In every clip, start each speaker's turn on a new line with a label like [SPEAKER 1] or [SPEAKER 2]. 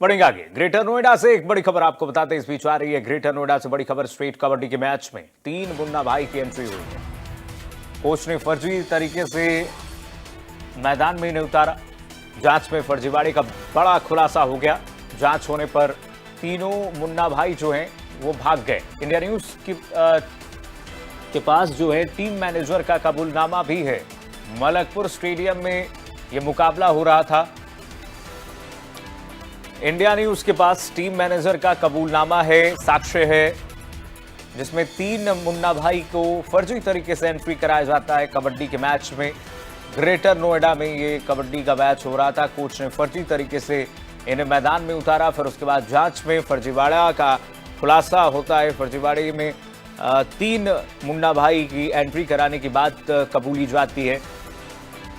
[SPEAKER 1] बढ़ेंगे आगे। ग्रेटर नोएडा से एक बड़ी खबर आपको बताते इस बीच आ रही है। ग्रेटर नोएडा से बड़ी खबर, स्ट्रीट कबड्डी के मैच में 3 मुन्ना भाई की एंट्री हुई है। कोच ने फर्जी तरीके से मैदान में इन्हें उतारा। जांच में फर्जीवाड़े का बड़ा खुलासा हो गया। जांच होने पर तीनों मुन्ना भाई जो हैं वो भाग गए। इंडिया न्यूज के पास जो है टीम मैनेजर का कबूलनामा भी है। मलकपुर स्टेडियम में यह मुकाबला हो रहा था। इंडिया न्यूज के पास टीम मैनेजर का कबूलनामा है, साक्ष्य है, जिसमें 3 मुन्ना भाई को फर्जी तरीके से एंट्री कराया जाता है कबड्डी के मैच में। ग्रेटर नोएडा में ये कबड्डी का मैच हो रहा था। कोच ने फर्जी तरीके से इन्हें मैदान में उतारा। फिर उसके बाद जांच में फर्जीवाड़ा का खुलासा होता है। फर्जीवाड़े में 3 मुन्ना भाई की एंट्री कराने की बात कबूली जाती है।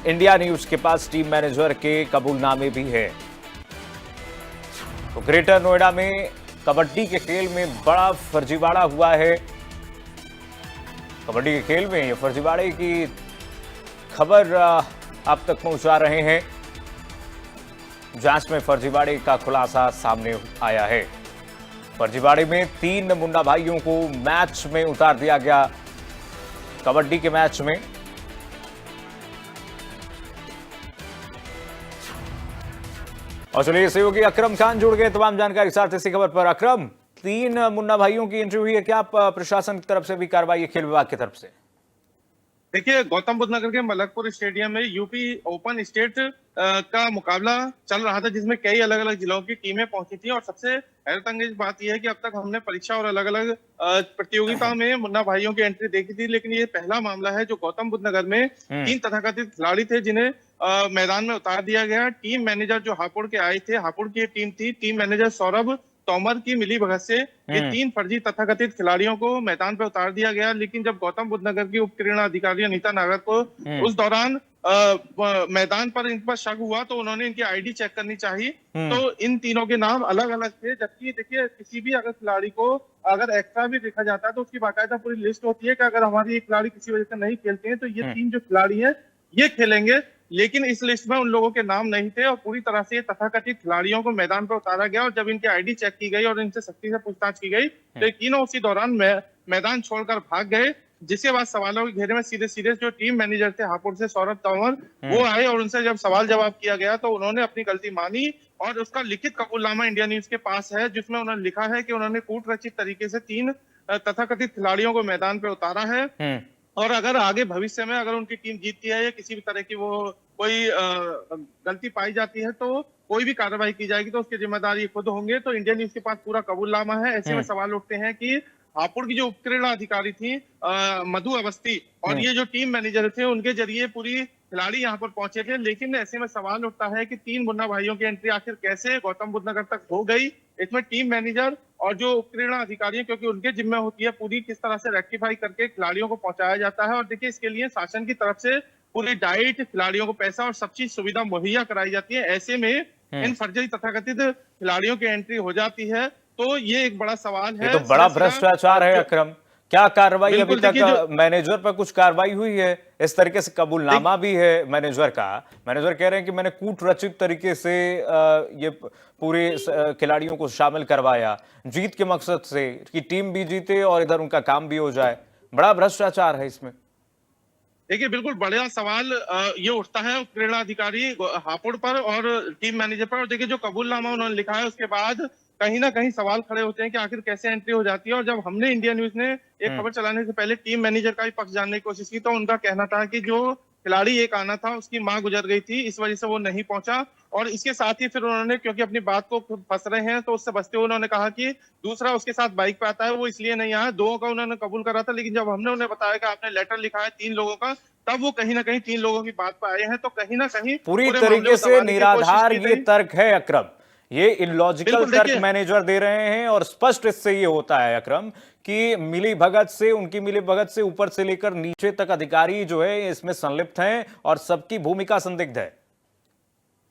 [SPEAKER 1] इंडिया न्यूज के पास टीम मैनेजर के कबूलनामे भी है। तो ग्रेटर नोएडा में कबड्डी के खेल में बड़ा फर्जीवाड़ा हुआ है। कबड्डी के खेल में ये फर्जीवाड़े की खबर आप तक पहुंचा रहे हैं। जांच में फर्जीवाड़े का खुलासा सामने आया है। फर्जीवाड़े में 3 मुन्ना भाइयों को मैच में उतार दिया गया, कबड्डी के मैच में। और चलिए सहयोगी अकरम खान जुड़ गए तमाम जानकारी साथ इसी खबर पर। अकरम, 3 मुन्ना भाइयों की एंट्री हुई है, क्या प्रशासन की तरफ से भी कार्रवाई है, खेल विभाग की तरफ से?
[SPEAKER 2] देखिए, गौतम बुद्ध नगर के मलकपुर स्टेडियम में यूपी ओपन स्टेट का मुकाबला चल रहा था, जिसमें कई अलग अलग जिलों की टीमें पहुंची थी। और सबसे हैरतअंगेज बात यह है कि अब तक हमने परीक्षा और अलग अलग प्रतियोगिता में मुन्ना भाइयों की एंट्री देखी थी, लेकिन ये पहला मामला है जो गौतम बुद्ध नगर में 3 तथाकथित खिलाड़ी थे जिन्हें मैदान में उतार दिया गया। टीम मैनेजर जो हापुड़ के आए थे, हापुड़ की टीम थी, टीम मैनेजर सौरभ तोमर की मिलीभगत से ये 3 फर्जी तथाकथित खिलाड़ियों को मैदान पर उतार दिया गया। लेकिन जब गौतम बुद्ध नगर की उप अधिकारी अनीता नागर को उस दौरान मैदान पर इन पर शक हुआ तो उन्होंने इनकी आईडी चेक करनी चाहिए। तो इन तीनों के नाम अलग अलग थे, जबकि देखिए किसी भी अगर खिलाड़ी को अगर एक्स्ट्रा भी देखा जाता है तो उसकी बाकायदा पूरी लिस्ट होती है कि अगर हमारी खिलाड़ी किसी वजह से नहीं खेलते हैं तो ये 3 जो खिलाड़ी हैं ये खेलेंगे। लेकिन इस लिस्ट में उन लोगों के नाम नहीं थे और पूरी तरह से तथाकथित खिलाड़ियों को मैदान पर उतारा गया। और जब इनकी आईडी चेक की गई और इनसे सख्ती से पूछताछ की गई तो ये तीनों उसी दौरान मैदान छोड़कर भाग गए, जिसके बाद सवालों के घेरे में सीधे सीधे जो टीम मैनेजर थे हापुड़ से सौरभ तंवर वो आए और उनसे जब सवाल जवाब किया गया तो उन्होंने अपनी गलती मानी और उसका लिखित कबूलनामा इंडिया न्यूज के पास है, जिसमें उन्होंने लिखा है कि उन्होंने कूट रचित तरीके से 3 तथाकथित खिलाड़ियों को मैदान पे उतारा है। और अगर आगे भविष्य में अगर उनकी टीम जीतती है या किसी भी तरह की वो कोई गलती पाई जाती है तो कोई भी कार्रवाई की जाएगी तो उसकी जिम्मेदारी खुद होंगे। तो इंडियन न्यूज के पास पूरा कबूलनामा है। ऐसे में सवाल उठते हैं कि हापुड़ की जो उपक्रीड़ा अधिकारी थी मधु अवस्थी और ये जो टीम मैनेजर थे उनके जरिए पूरी खिलाड़ी यहाँ पर पहुंचे थे। लेकिन ऐसे में सवाल उठता है कि 3 मुन्ना भाइयों की एंट्री आखिर कैसे गौतम बुद्ध नगर तक हो गई। इसमें टीम मैनेजर और जो उपक्रीड़ा अधिकारी है, क्योंकि उनके जिम्मे होती है पूरी किस तरह से रेक्टिफाई करके खिलाड़ियों को पहुंचाया जाता है। और देखिए इसके लिए शासन की तरफ से पूरी डाइट, खिलाड़ियों को पैसा और सब चीज सुविधा मुहैया कराई जाती है। ऐसे में इन फर्जी तथाकथित खिलाड़ियों की एंट्री हो जाती है तो ये एक बड़ा सवाल है।
[SPEAKER 1] ये तो बड़ा भ्रष्टाचार है अकरम। क्या कार्रवाई अभी तक मैनेजर पर कुछ कार्रवाई हुई है? इस तरीके से कबूलनामा भी है मैनेजर का। मैनेजर कह रहे हैं कि मैंने कूट रचित तरीके से ये पूरे खिलाड़ियों को शामिल करवाया जीत के मकसद से कि टीम भी जीते और इधर उनका काम भी हो जाए। बड़ा भ्रष्टाचार है इसमें।
[SPEAKER 2] देखिए बिल्कुल बड़ा सवाल ये उठता है प्रेरणा अधिकारी हापुड़ पर और टीम मैनेजर पर। और देखिए जो कबूलनामा उन्होंने लिखा है उसके बाद कहीं ना कहीं सवाल खड़े होते हैं कि आखिर कैसे एंट्री हो जाती है। और जब हमने इंडिया न्यूज ने एक खबर चलाने से पहले टीम मैनेजर का भी पक्ष जानने की कोशिश की तो उनका कहना था कि जो खिलाड़ी एक आना था उसकी मां गुजर गई थी, इस वजह से वो नहीं पहुंचा। और इसके साथ ही फिर उन्होंने क्योंकि अपनी बात को खुद फंस रहे हैं तो उससे बचते हुए उन्होंने कहा कि दूसरा उसके साथ बाइक पे आता है वो इसलिए नहीं आया। 2 का उन्होंने कबूल करा था, लेकिन जब हमने उन्हें बताया कि आपने लेटर लिखा है 3 लोगों का, तब वो कहीं ना कहीं 3 लोगों की बात पर आए हैं। तो कहीं ना कहीं
[SPEAKER 1] पूरी तरीके से निराधार ये तर्क है अकरम। ये इलॉजिकल तर्क मैनेजर दे रहे हैं और स्पष्ट इससे ये होता है अकरम कि मिली भगत से, उनकी मिली भगत से ऊपर से लेकर नीचे तक अधिकारी जो है इसमें संलिप्त हैं और सबकी भूमिका संदिग्ध है।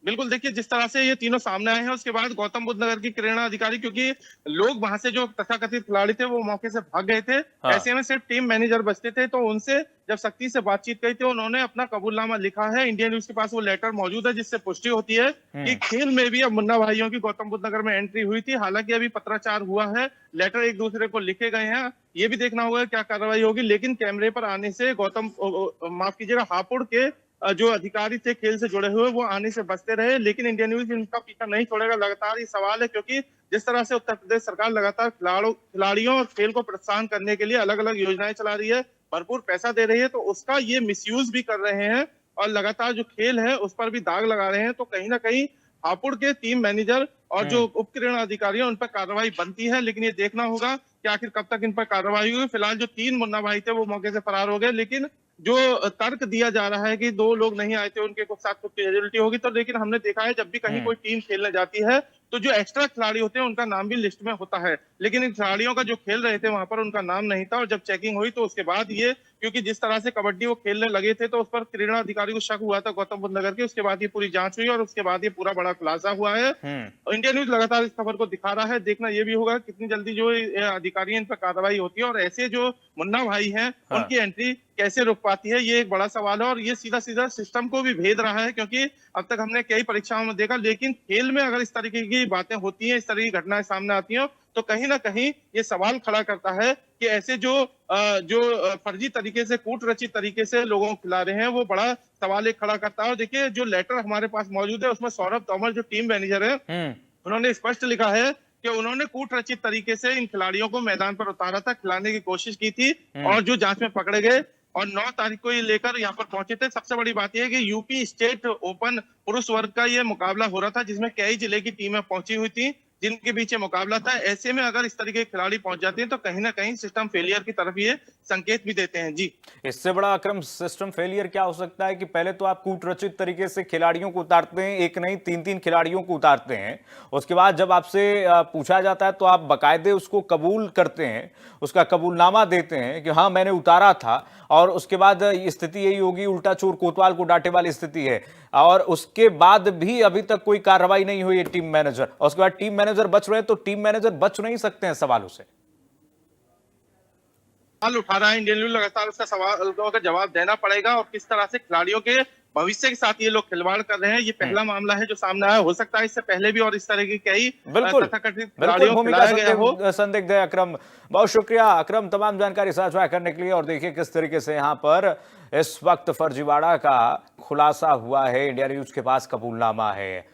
[SPEAKER 2] बिल्कुल, देखिए जिस तरह से ये तीनों सामने आए हैं, उसके बाद गौतम बुद्ध नगर की प्रेरणा अधिकारी, क्योंकि लोग वहां से जो तथाकथित खिलाड़ी थे वो मौके से भाग गए थे।
[SPEAKER 1] हाँ।
[SPEAKER 2] ऐसे में सिर्फ टीम मैनेजर बचते थे, तो उनसे जब सख्ती से बातचीत करी थी, उन्होंने अपना कबूलनामा लिखा है। इंडिया न्यूज के पास वो लेटर मौजूद है, जिससे पुष्टि होती है कि खेल में भी अब मुन्ना भाइयों की गौतम बुद्ध नगर में एंट्री हुई थी। हालांकि अभी पत्राचार हुआ है, लेटर एक दूसरे को लिखे गए हैं। ये भी देखना होगा क्या कार्रवाई होगी, लेकिन कैमरे पर आने से माफ कीजिएगा, हापुड़ के जो अधिकारी थे खेल से जुड़े हुए, वो आने से बचते रहे। लेकिन इंडिया न्यूज इनका पीछा नहीं छोड़ेगा। लगातार ये सवाल है, क्योंकि जिस तरह से उत्तर प्रदेश सरकार लगातार खिलाड़ियों और खेल को प्रोत्साहन करने के लिए अलग अलग योजनाएं चला रही है, भरपूर पैसा दे रही है, तो उसका ये मिसयूज भी कर रहे हैं और लगातार जो खेल है उस पर भी दाग लगा रहे हैं। तो कहीं ना कहीं हापुड़ के टीम मैनेजर और जो उप क्रीड़ा अधिकारी हैं उन पर कार्रवाई बनती है, लेकिन ये देखना होगा कि आखिर कब तक इन पर कार्रवाई हुई। फिलहाल जो 3 मुन्ना भाई थे वो मौके से फरार हो गए, लेकिन जो तर्क दिया जा रहा है कि 2 लोग नहीं आए थे, उनके कुछ साथ कुछ कैजुअलिटी होगी, तो लेकिन हमने देखा है जब भी कहीं कोई टीम खेलने जाती है तो जो एक्स्ट्रा खिलाड़ी होते हैं उनका नाम भी लिस्ट में होता है। लेकिन इन खिलाड़ियों का जो खेल रहे थे वहां पर उनका नाम नहीं था, और जब चेकिंग हुई तो उसके बाद ये, क्योंकि जिस तरह से कबड्डी वो खेलने लगे थे तो उस पर क्रीड़ा अधिकारी को शक हुआ था गौतम बुद्ध नगर के। उसके बाद ये पूरी जांच हुई और उसके बाद ये पूरा बड़ा खुलासा हुआ है। इंडिया न्यूज लगातार इस खबर को दिखा रहा है। देखना ये भी होगा कितनी जल्दी जो अधिकारी इन पर कार्रवाई होती है, और ऐसे जो मुन्ना भाई हैं उनकी एंट्री कैसे रुक पाती है, ये एक बड़ा सवाल है। और ये सीधा सीधा सिस्टम को भी भेद रहा है, क्योंकि अब तक हमने कई परीक्षाओं में देखा, लेकिन खेल में अगर इस तरीके की बातें होती हैं, इस तरह की घटनाएं सामने आती हैं, तो कहीं ना कहीं ये सवाल खड़ा करता है कि ऐसे जो फर्जी तरीके से, कूट रचित तरीके से लोगों को खिला रहे हैं, वो बड़ा सवाल एक खड़ा करता है। और देखिए जो लेटर हमारे पास मौजूद है उसमें सौरभ तोमर जो टीम मैनेजर है, उन्होंने स्पष्ट लिखा है कि उन्होंने कूट रचित तरीके से इन खिलाड़ियों को मैदान पर उतारा था, खिलाने की कोशिश की थी, और जो जांच में पकड़े गए और 9 तारीख को ये लेकर यहाँ पर पहुंचे थे। सबसे बड़ी बात यह है कि यूपी स्टेट ओपन पुरुष वर्ग का ये मुकाबला हो रहा था, जिसमें कई जिले की टीमें पहुंची हुई थी, जिनके बीच ये मुकाबला था। ऐसे में अगर इस तरीके के खिलाड़ी पहुंच जाते हैं तो कहीं ना कहीं सिस्टम फेलियर की तरफ ये संकेत भी देते हैं। जी,
[SPEAKER 1] इससे बड़ा अक्रम सिस्टम फेलियर क्या हो सकता है कि पहले तो आप कूटरचित तरीके से खिलाड़ियों को उतारते हैं, एक नहीं 3-3 खिलाड़ियों को उतारते हैं। उसके बाद जब आपसे पूछा जाता है तो आप बाकायदे उसको कबूल करते हैं, उसका कबूलनामा देते हैं कि हाँ मैंने उतारा था, और उसके बाद स्थिति यही होगी, उल्टा चोर कोतवाल को डांटे वाली स्थिति है। और उसके बाद भी अभी तक कोई कार्रवाई नहीं हुई है टीम मैनेजर, और उसके बाद टीम मैनेजर बच रहे हैं, तो टीम मैनेजर बच नहीं सकते हैं सवालों से।
[SPEAKER 2] सवाल उठा रहा है इंडियन न्यूज, लगातार उसका सवाल का जवाब देना पड़ेगा। और किस तरह से खिलाड़ियों के भविष्य के साथ ये लोग खिलवाड़ कर रहे हैं, ये पहला मामला है जो सामने आया। हो सकता है इससे पहले भी और इस तरह की कई तथाकथित खिलाड़ियों को खिलाया गया हो।
[SPEAKER 1] संदिग्ध है अकरम, बहुत शुक्रिया अकरम तमाम जानकारी साझा करने के लिए। और देखिए किस तरीके से यहाँ पर इस वक्त फर्जीवाड़ा का खुलासा हुआ है, इंडिया न्यूज के पास कबूलनामा है।